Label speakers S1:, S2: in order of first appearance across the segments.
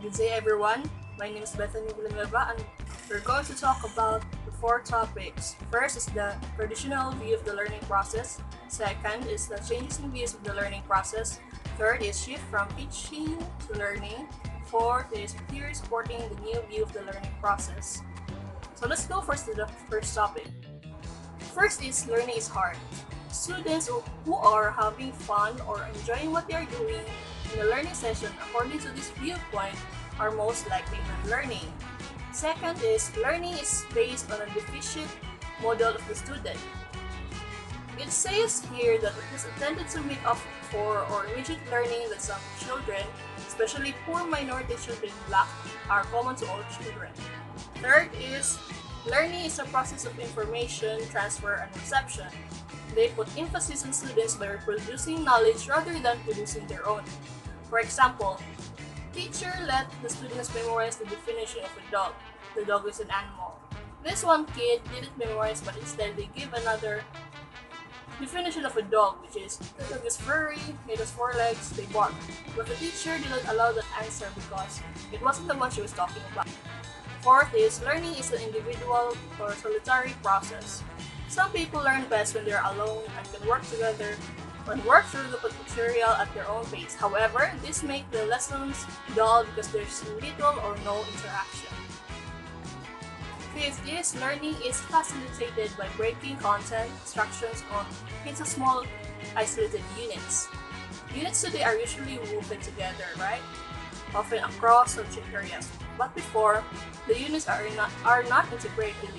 S1: Good day everyone, my name is Bethany Villanueva and we're going to talk about the four topics. First is the traditional view of the learning process. Second is the changes in views of the learning process. Third is shift from teaching to learning. Fourth is theory supporting the new view of the learning process. So let's go first to the first topic. First is learning is hard. Students who are having fun or enjoying what they are doing in the learning session according to this viewpoint are most likely not learning. Second is learning is based on a deficient model of the student. It says here that it is intended to make up for or immediate learning that some children, especially poor minority children, lack are common to all children. Third is learning is a process of information transfer and reception. They put emphasis on students by reproducing knowledge rather than producing their own. For example, teacher let the students memorize the definition of a dog. The dog is an animal. This one kid didn't memorize but instead they give another definition of a dog, which is the dog is furry, it has four legs, they bark. But the teacher didn't allow that answer because it wasn't the one she was talking about. Fourth is learning is an individual or solitary process. Some people learn best when they're alone and can work together and work through the material at their own pace. However, this makes the lessons dull because there's little or no interaction. Fifth is learning is facilitated by breaking content instructions into small isolated units. Units today are usually woven together, right? Often across subject areas. But before, the units are not integrated.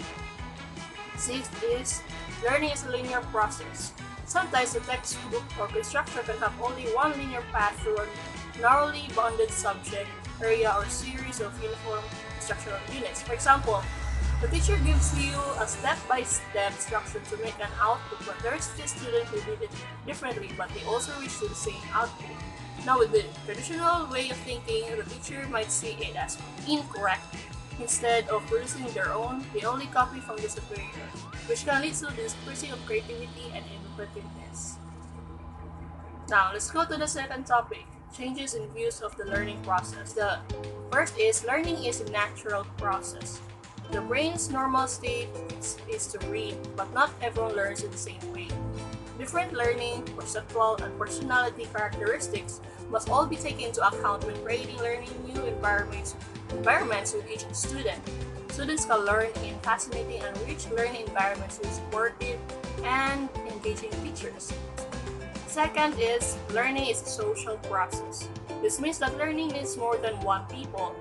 S1: Sixth is learning is a linear process. Sometimes the textbook or instructor can have only one linear path through a narrowly bounded subject, area, or series of uniform instructional units. For example, the teacher gives you a step-by-step structure to make an output, but there is still students who did it differently, but they also reach to the same output. Now, with the traditional way of thinking, the teacher might see it as incorrect. Instead of producing their own, they only copy from the superior, which can lead to the dispersing of creativity and innovativeness. Now, let's go to the second topic, changes in views of the learning process. The first is learning is a natural process. The brain's normal state is to read, but not everyone learns in the same way. Different learning, perceptual, and personality characteristics must all be taken into account when creating learning new environments with each student. Students can learn in fascinating and rich learning environments with supportive and engaging teachers. Second is learning is a social process. This means that learning needs more than one people.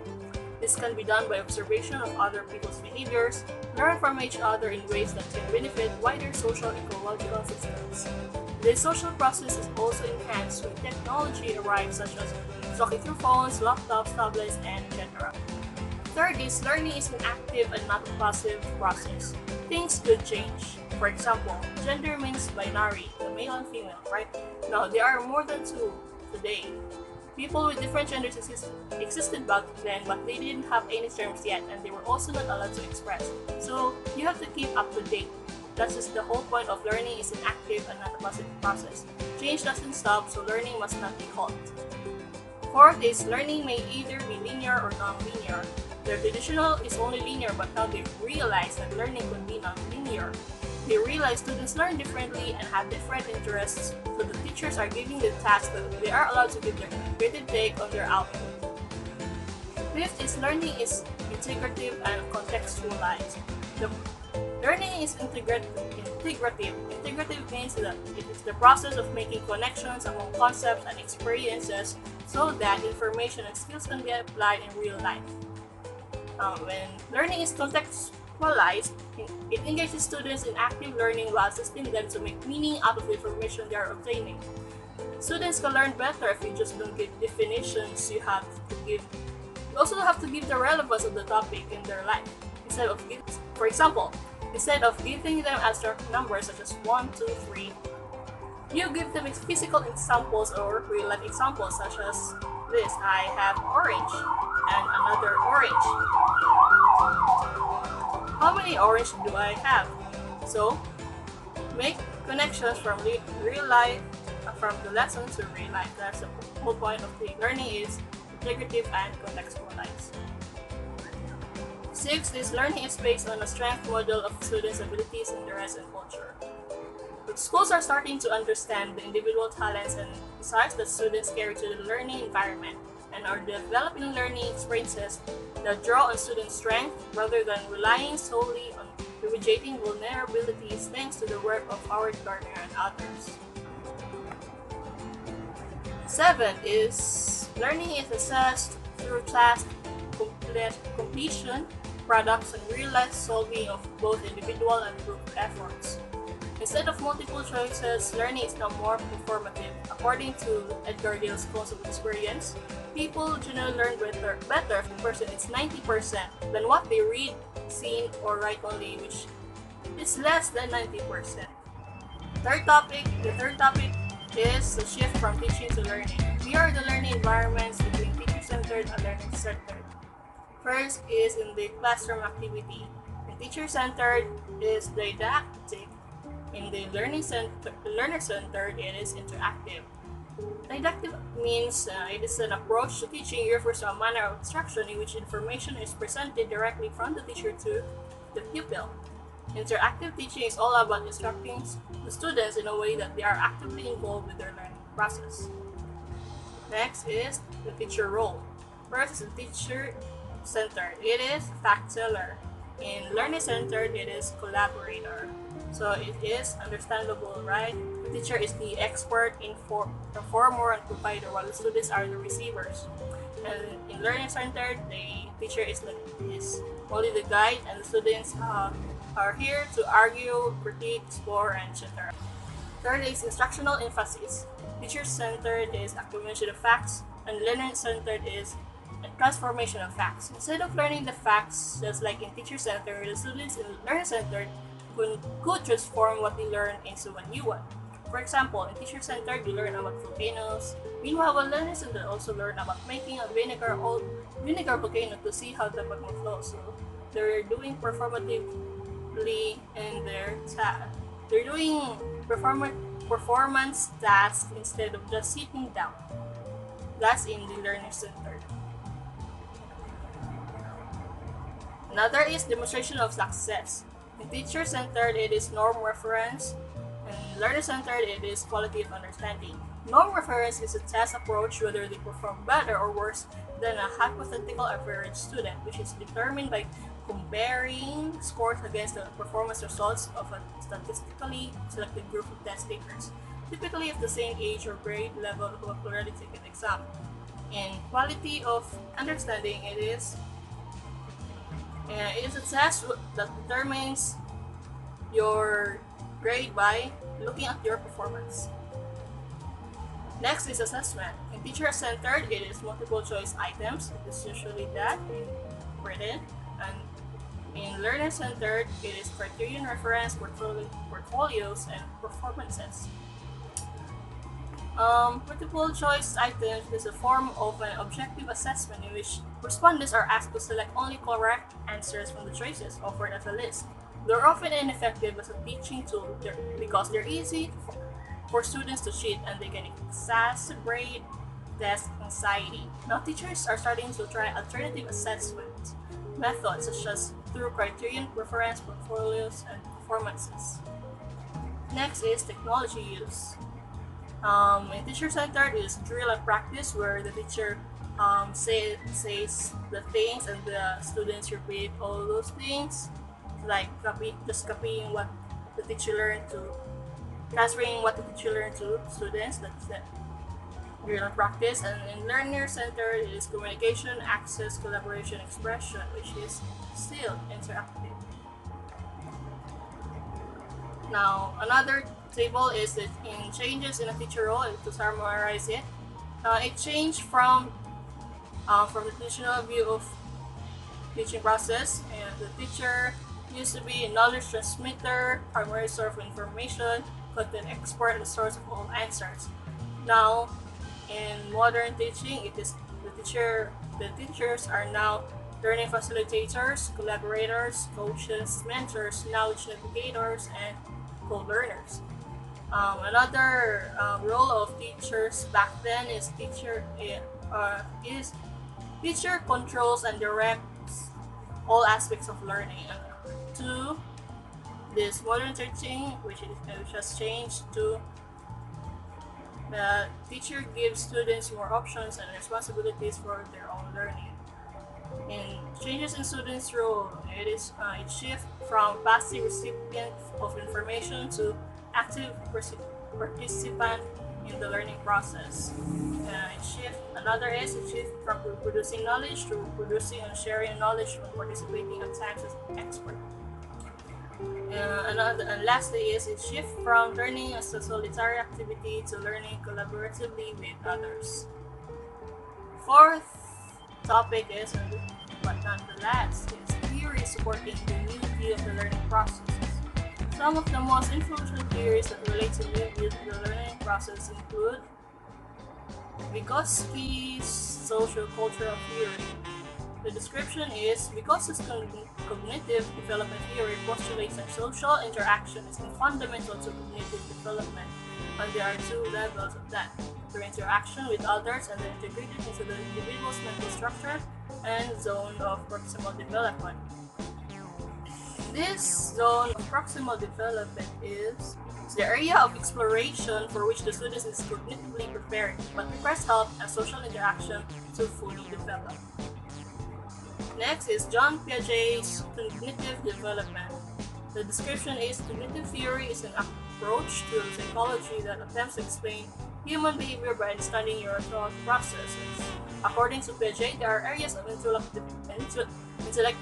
S1: This can be done by observation of other people's behaviors, learn from each other in ways that can benefit wider social ecological systems. This social process is also enhanced when technology arrives, such as talking through phones, laptops, tablets, and etc. Third is learning is an active and not a passive process. Things could change. For example, gender means binary, the male and female, right? Now, there are more than two today. People with different genders existed back then, but they didn't have any terms yet, and they were also not allowed to express. So, you have to keep up to date. That's just the whole point of learning is an active and not a passive process. Change doesn't stop, so learning must not be halt. Fourth is learning may either be linear or non-linear. The traditional is only linear, but now they realize that learning could be non-linear. They realize students learn differently and have different interests, so the teachers are giving them tasks that they are allowed to give their creative take on their output. Fifth is learning is integrative and contextualized. The learning is integrative. Integrative means that it is the process of making connections among concepts and experiences so that information and skills can be applied in real life. When learning is contextualized, it engages students in active learning while assisting them to make meaning out of the information they are obtaining. Students can learn better if you just don't give definitions. You also have to give the relevance of the topic in their life. For example, instead of giving them abstract numbers such as 1, 2, 3, you give them physical examples or real life examples such as this: I have orange and another orange. How many orange do I have? So, make connections from real life, from the lesson to real life. That's the whole point of the learning is integrative, and contextualized. 6 is learning is based on a strength model of students' abilities, interests, and culture. Schools are starting to understand the individual talents and desires that students carry to the learning environment and are developing learning experiences that draw on students' strength rather than relying solely on remediating vulnerabilities thanks to the work of Howard Gardner and others. 7 is learning is assessed through task completion, products, and real-life solving of both individual and group efforts. Instead of multiple choices, learning is now more performative. According to Edgar Dale's concept of experience, people generally learn better if the person is 90% than what they read, seen, or write only, which is less than 90%. The third topic is the shift from teaching to learning. Here are the learning environments between teacher-centered and learner-centered. First is in the classroom activity. In teacher-centered is didactic. In the learner-centered, it is interactive. Didactic means it is an approach to teaching refers to a manner of instruction in which information is presented directly from the teacher to the pupil. Interactive teaching is all about instructing the students in a way that they are actively involved with their learning process. Next is the teacher role. First is the teacher-centered. It is fact-teller. In learner-centered, it is collaborator. So it is understandable, right? The teacher is the expert, informer, and provider, while the students are the receivers. And in learner-centered, the teacher is only the guide, and the students are here to argue, critique, explore, and etc. Third is instructional emphasis. Teacher-centered is accumulation of facts, and learner-centered is transformation of facts. Instead of learning the facts, just like in teacher-centered, the students in learner-centered could transform what they learn into a new one. For example, in teacher-centered, you learn about volcanoes. Meanwhile, while learner-centered also learn about making a vinegar volcano to see how the magma flows. So they're doing performatively in their task. They're doing performance tasks instead of just sitting down. That's in the learner-centered. Another is demonstration of success. In teacher-centered, it is norm reference. In learner-centered, it is quality of understanding. Norm reference is a test approach whether they perform better or worse than a hypothetical average student, which is determined by comparing scores against the performance results of a statistically selected group of test takers, typically of the same age or grade level who have already taken the exam. In quality of understanding, it is a test that determines your grade by looking at your performance. Next is assessment. In teacher-centered, it is multiple choice items. It is usually that written. And in learner-centered, it is criterion reference, portfolios, and performances. Multiple choice items is a form of an objective assessment in which respondents are asked to select only correct answers from the choices offered as a list. They're often ineffective as a teaching tool because they're easy for students to cheat and they can exacerbate test anxiety. Now teachers are starting to try alternative assessment methods such as through criterion, reference, portfolios, and performances. Next is technology use. In teacher-centered is drill and practice where the teacher says the things and the students repeat all those things, like copying what the teacher learned to transferring what the teacher learned to students. That's the drill and practice. And in learner-centered is communication, access, collaboration, expression, which is still interactive. Now another table is that in changes in a teacher role, to summarize it, it changed from the traditional view of teaching process, and the teacher used to be a knowledge transmitter, primary source of information, content expert, and source of all answers. Now, in modern teaching, it is the teachers are now learning facilitators, collaborators, coaches, mentors, knowledge navigators, and co-learners. Another role of teachers back then is Teacher controls and directs all aspects of learning. And two, this modern teaching, which has changed to the teacher gives students more options and responsibilities for their own learning. In changes in students' role, it shifts from passive recipient of information to active participant in the learning process. It shifts from producing knowledge to producing and sharing knowledge and participating at times as expert. And lastly is it shifts from learning as a solitary activity to learning collaboratively with others. Fourth topic is, but not the last, is theory supporting the new view of the learning processes. Some of the most influential theories that relate to new views of the learning process include Vygotsky's social cultural theory. The description is Vygotsky's cognitive development theory postulates that social interaction is fundamental to cognitive development, and there are two levels of that: through interaction with others and then integrated into the individual's mental structure and zone of proximal development. This zone of proximal development is the area of exploration for which the student is cognitively prepared but requires help and social interaction to fully develop. Next is John Piaget's cognitive development. The description is cognitive theory is an approach to psychology that attempts to explain human behavior by understanding your thought processes. According to Piaget, there are areas of intellectual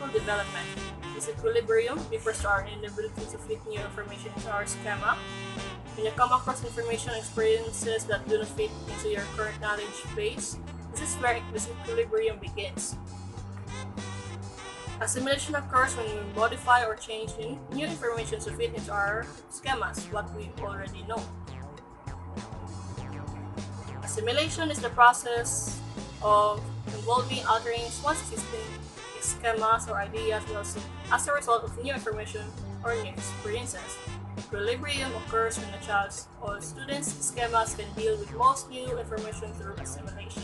S1: development. Disequilibrium refers to our inability to fit new information into our schema. When you come across information experiences that do not fit into your current knowledge base, this is where disequilibrium begins. Assimilation occurs when we modify or change new information to fit into our schemas, what we already know. Assimilation is the process of involving altering one's existing schemas or ideas as a result of new information or new experiences. Equilibrium occurs when a child's or student's schemas can deal with most new information through assimilation.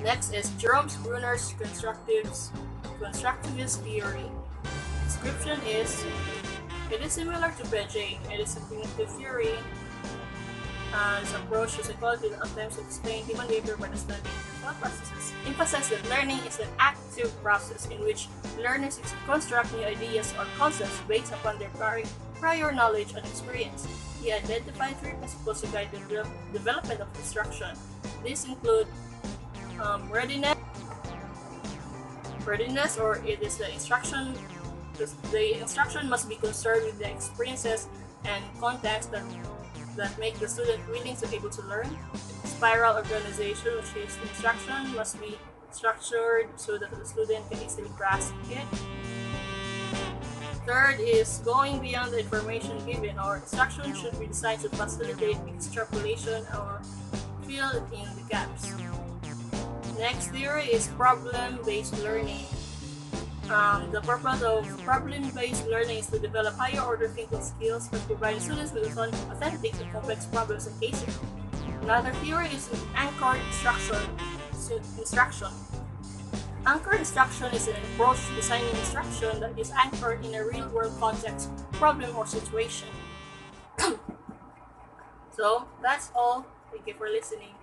S1: Next is Jerome Bruner's constructivist theory. Description is, it is similar to Piaget. It is a cognitive theory and its approach to psychology that attempts to explain human behavior by studying thought processes. Emphasizes that learning is an active process in which learners construct new ideas or concepts based upon their prior knowledge and experience. He identified three principles to guide the development of instruction. These include readiness, or it is the instruction. The instruction must be concerned with the experiences and context that make the student willing to able to learn. Spiral organization, which is the instruction must be structured so that the student can easily grasp it. Third is going beyond the information given. Our instruction should be designed to facilitate extrapolation or fill in the gaps. Next theory is problem-based learning. The purpose of problem-based learning is to develop higher order thinking skills that provide students with authentic and complex problems and cases. Another theory is anchored instruction. Anchored instruction is an approach to designing instruction that is anchored in a real-world context, problem, or situation. So that's all. Thank you for listening.